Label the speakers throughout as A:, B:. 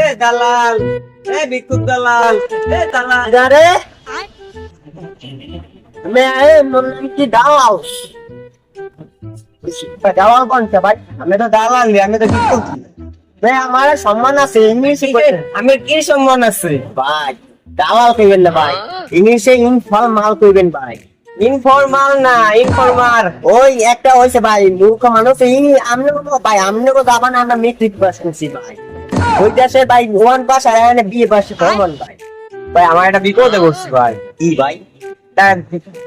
A: এ দালাল, এ ভিক্ষুক দালাল, এ দালাল।
B: আরে মোর নাম কি দালাল? দালাল কোনটা ভাই?
A: আমি তো দালাল, আমি তো ভিক্ষুক।
B: ভাই আমার সম্মান আছে, ইংলিশে
A: আমি কি সম্মান আছে?
B: ভাই দালাল কইবেন না ভাই, ইংলিশে ইনফর্মাল কইবেন ভাই।
A: ইনফরমাল না, ইনফরমার।
B: ওই একটা হইছে ভাই, মূর্খ মানুষ। আমনে ভাই, আমনে কো যাবান, আমরা মেট্রিক পাস করছি ভাই। ওই দেশে ভাই ওয়ান পাস আর এখানে বিএ পাস কমন ভাই।
A: ভাই আমার একটা বিপদে পড়ছি ভাই।
B: কি ভাই?
A: তার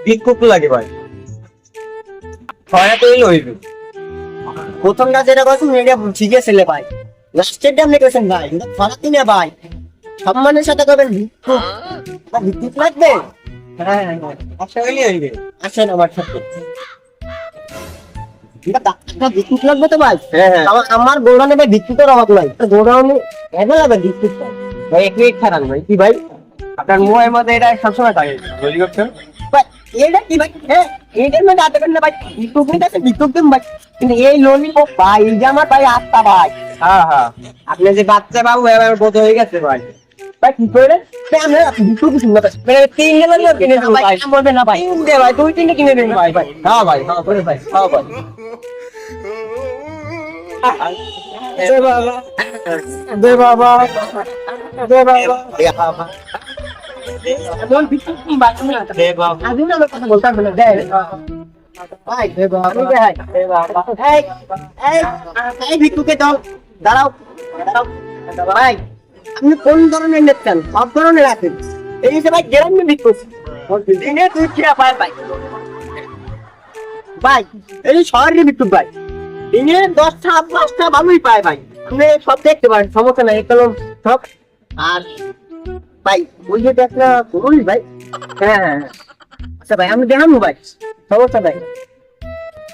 A: ভিক্ষুক লাগে ভাই। হয় তো এই হইবে।
B: প্রথমটা যেটা করছেন এটা ঠিক আছে ভাই, লাস্টেরটা আপনি কইছেন ভাই, কিন্তু ফারাক না ভাই। সম্মানের সাথে করবেন ভিক্ষুক। ভিক্ষুক লাগবে?
A: হ্যাঁ, আশা হইলে হইবে।
B: আসেন আমার সাথে। এটা ভিক্ষুক লাগবে তো ভাই?
A: হ্যাঁ, হ্যাঁ।
B: আমার গোড়ানে ভাই ভিক্ষুকের অভাব নাই, গোড়ানে এভেলেবেল ভিক্ষুক পাই।
A: ভাই এক মিনিট খারাপ ভাই।
B: কি ভাই?
A: আপনার মুখের মধ্যে এটা সবসময় থাকে, বুঝলি করছেন?
B: ভাই এটা কি ভাই? এইটার মধ্যে আটকেন না ভাই, ভিক্ষুক নিতে আছে, ভিক্ষুক দেন ভাই। কিন্তু এই ললিপপ ভাই, এই যে আমার ভাই আত্মা ভাই।
A: হ্যাঁ হ্যাঁ, আপনি যে বাচ্চা বাবু এবার বোধ হয়ে গেছে ভাই।
B: ভাই কি করে? ভাই আমরা ভিক্ষুক শুনতে পাচ্ছি।
A: মানে তিনটে লাগলে কিনে দেবো ভাই।
B: বলবেন না ভাই।
A: তিনটে ভাই, দুই তিনটে কিনে দেবেন ভাই। ভাই হ্যাঁ ভাই, হ্যাঁ করে ভাই, হ্যাঁ ভাই। দে বাবা, দে বাবা, দে বাবা।
B: এমন ভিক্ষুক কি ভাই? তুমি না
A: দে বাবা,
B: আজ না আমার কথা বলতে হবে না। দে ভাই,
A: দে বাবা,
B: আমি দে ভাই।
A: দে বাবা।
B: এই এই এই ভিক্ষুকে দল দাঁড়াও, দাঁড়াও ভাই। আপনি কোন ধরনের নেন? সব ধরনের আছেন। এই যে ভাই গ্রামে ভিক্ষুক দিনে তুই কি পায় ভাই? ভাই এই শহরের ভিক্ষুক ভাই দিনে 10টা 5টা ভালোই পায় ভাই। আপনি সব দেখতে পারেন, সমস্যা নাই, একদম সব। আর ভাই ওই যে একটা করুন ভাই। হ্যাঁ হ্যাঁ, আচ্ছা ভাই আমি দেখাবো ভাই, সমস্যা নাই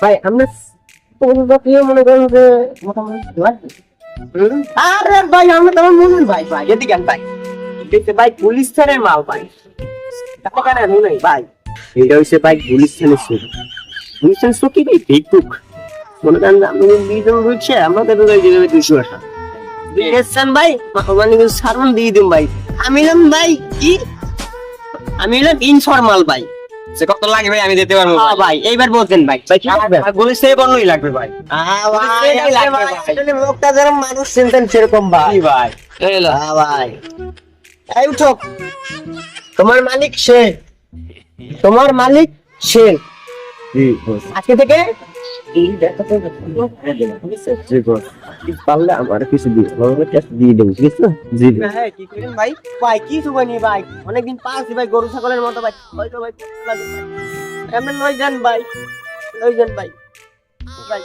B: ভাই। আপনি মনে করেন যে মোটামুটি লাগবে। আরে ভাই আমরা তোমার মনে ভাই, ভাই এদিকে আন ভাই। দেখতে ভাই পুলিশ থানার মাল ভাই, টাকা কেন নেই ভাই। এটা হচ্ছে ভাই পুলিশ থানার সুর, পুলিশ থানার সুর কি ভাই ফেসবুক মনে করেন আপনি বিজন রয়েছে আমাদের 200 টাকা দিয়েছেন ভাই, মানে সারমন দিয়ে দিন ভাই। আমি এলাম ভাই কি, আমি এলাম ইনফরমাল ভাই।
A: সে কত লাগে ভাই, আমি দিতে পারবো ভাই।
B: ভাই এইবার বলতেন ভাই, ভাই কি হবে?
A: গুলি সেই বর্ণই লাগবে ভাই।
B: আসলে লোকটা যেরকম মানুষ চিনতেন সেরকম ভাই।
A: কি ভাই? এই লো।
B: ভাই এই উঠো, তোমার মালিক সে, তোমার মালিক সে। আজকে থেকে পারলে আমার কিছু দিয়ে দেবো, ঠিক আছে? জি
A: হ্যাঁ, কি করেন ভাই?
B: ভাই কি শুবানি ভাই, অনেকদিন পাচ্ছি ভাই গরু ছাগলের মতো ভাই। হয়তো ভাই এমন লই যান ভাই, লই যান ভাই, ভাই